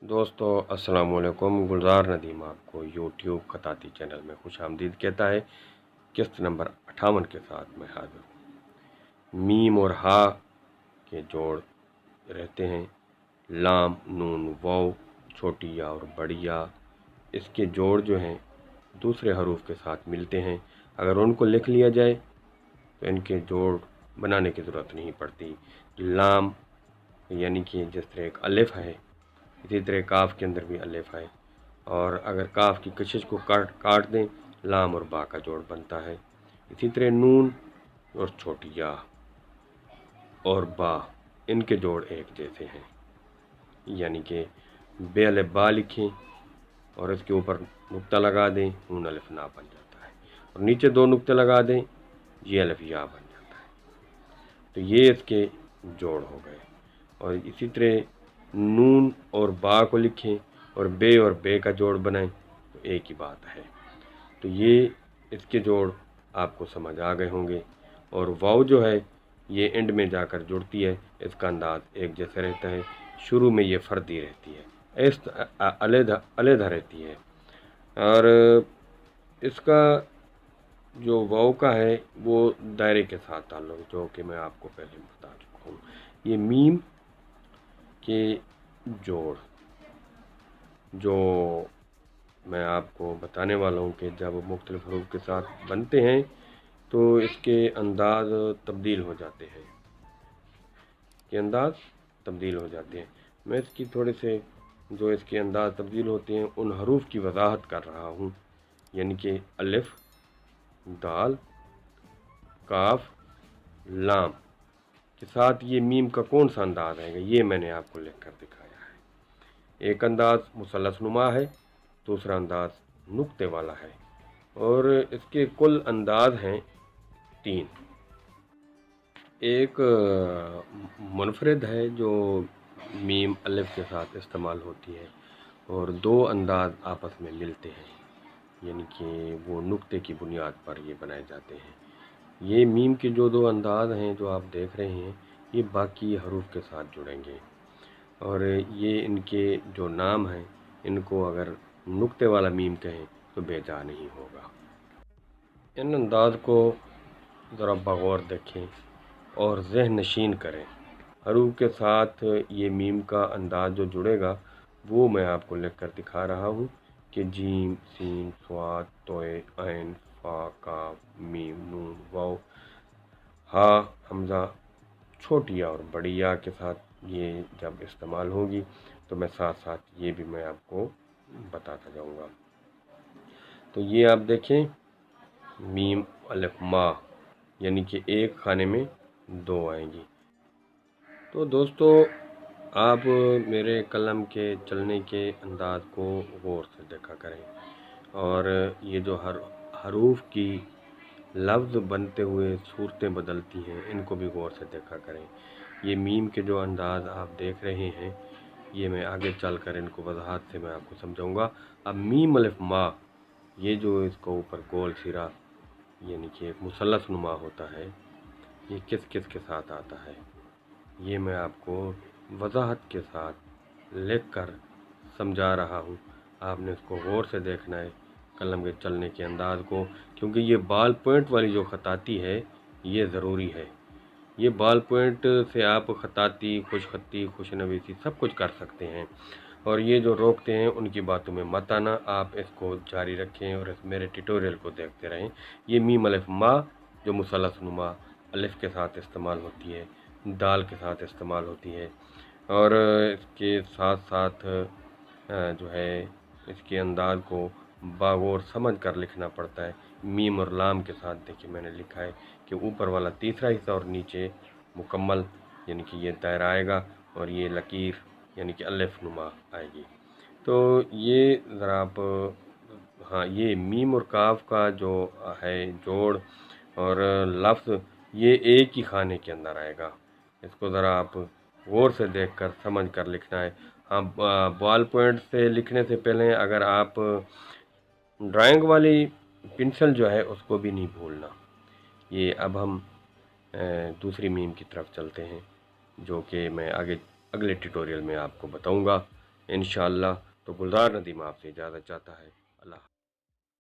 दोस्तों अस्सलाम वालेकुम। गुलजार नदीम आपको यूट्यूब खताती चैनल में खुश आमदीद कहता है। किस्त नंबर 58 के साथ मैं हाजिर हूँ। मीम और हा के जोड़ रहते हैं। लाम, नून, वाव, छोटी या और बड़ी या, इसके जोड़ जो हैं दूसरे हरूफ के साथ मिलते हैं। अगर उनको लिख लिया जाए तो इनके जोड़ बनाने की ज़रूरत नहीं पड़ती। लाम यानी कि जिस तरह एक अलिफ है, इसी तरह काफ के अंदर भी अलिफ है, और अगर काफ की कशिश को काट दें, लाम और बा का जोड़ बनता है। इसी तरह नून और छोटी या और बा, इनके जोड़ एक जैसे हैं, यानी कि बे अलिफ बा लिखें और इसके ऊपर नुक्ता लगा दें, नून अलिफ ना बन जाता है, और नीचे दो नुक्ते लगा दें, ये अलिफ या बन जाता है। तो ये इसके जोड़ हो गए। और इसी तरह नून और बा को लिखें और बे का जोड़ बनाएं तो एक ही बात है। तो ये इसके जोड़ आपको समझ आ गए होंगे। और वाव जो है ये एंड में जाकर जुड़ती है, इसका अंदाज एक जैसा रहता है। शुरू में ये फर्दी रहती है, इस अलहदा रहती है। और इसका जो वाव का है वो दायरे के साथ ताल्लुक, जो कि मैं आपको पहले बता चुका हूँ। ये मीम के जोड़ जो मैं आपको बताने वाला हूँ कि जब मुख्तलिफ हरूफ के साथ बनते हैं तो इसके अंदाज तब्दील हो जाते हैं, मैं इसकी थोड़े से जो इसके अंदाज तब्दील होते हैं उन हरूफ की वजाहत कर रहा हूँ। यानी कि अलिफ, दाल, काफ, लाम के साथ ये मीम का कौन सा अंदाज आएगा, ये मैंने आपको लिख कर दिखाया है। एक अंदाज मुसल्लस नुमा है, दूसरा अंदाज नुक्ते वाला है, और इसके कुल अंदाज हैं 3। एक मुनफरिद है जो मीम अलिफ के साथ इस्तेमाल होती है, और 2 अंदाज आपस में मिलते हैं, यानी कि वो नुक्ते की बुनियाद पर ये बनाए जाते हैं। ये मीम के जो 2 अंदाज हैं जो आप देख रहे हैं, ये बाकी हरूफ के साथ जुड़ेंगे, और ये इनके जो नाम हैं, इनको अगर नुक्ते वाला मीम कहें तो बेजा नहीं होगा। इन अंदाज को ज़रा बगौर देखें और ज़हन नशीन करें। हरूफ के साथ ये मीम का अंदाज जो जुड़ेगा वो मैं आपको लिख कर दिखा रहा हूँ कि जीम, सीन, स्वाद, तोए, ऐन, फा, काफ, मीम, नून, वाव, हा, हमज़ा, छोटी या और बड़ी या के साथ ये जब इस्तेमाल होगी तो मैं साथ साथ ये भी मैं आपको बताता जाऊँगा। तो ये आप देखें, मीम अलिफ मा, यानी कि एक खाने में 2 आएंगी। तो दोस्तों आप मेरे कलम के चलने के अंदाज को गौर से देखा करें, और ये जो हरूफ की लफ्ज़ बनते हुए सूरतें बदलती हैं, इनको भी गौर से देखा करें। ये मीम के जो अंदाज आप देख रहे हैं, ये मैं आगे चल कर इनको वजाहत से मैं आपको समझाऊंगा। अब मीम अलिफ मा, ये जो इसका ऊपर गोल सिरा यानी कि एक मुसल्लस नुमा होता है, ये किस किस के साथ आता है, ये मैं आपको वजाहत के साथ लिख कर समझा रहा हूँ। आपने इसको गौर से देखना है, कलम के चलने के अंदाज को, क्योंकि ये बाल पॉइंट वाली जो खताती है ये ज़रूरी है। ये बाल पॉइंट से आप खताती, खुश खत्ती, खुश नवीसी सब कुछ कर सकते हैं, और ये जो रोकते हैं उनकी बातों में मत आना। आप इसको जारी रखें और इस मेरे ट्यूटोरियल को देखते रहें। ये मीम अलिफ मा जो मुसल्लस नुमा अलिफ के साथ इस्तेमाल होती है, दाल के साथ इस्तेमाल होती है, और इसके साथ साथ जो है इसके अंदाज को बागौर समझ कर लिखना पड़ता है। मीम और लाम के साथ देखिए मैंने लिखा है कि ऊपर वाला तीसरा हिस्सा और नीचे मुकम्मल, यानी कि ये दायरा आएगा, और ये लकीर यानी कि अलिफ नुमा आएगी। तो ये ज़रा आप, हाँ, ये मीम और काफ का जो है जोड़ और लफ्ज़, ये एक ही खाने के अंदर आएगा। इसको ज़रा आप गौर से देखकर समझ कर लिखना है। हाँ, बॉल पॉइंट से लिखने से पहले अगर आप ड्राइंग वाली पेंसिल जो है उसको भी नहीं भूलना। ये अब हम दूसरी मीम की तरफ चलते हैं, जो कि मैं आगे अगले ट्यूटोरियल में आपको बताऊंगा انشاءاللہ۔ تو گلزار ندیم آپ سے اجازت چاہتا ہے۔ اللہ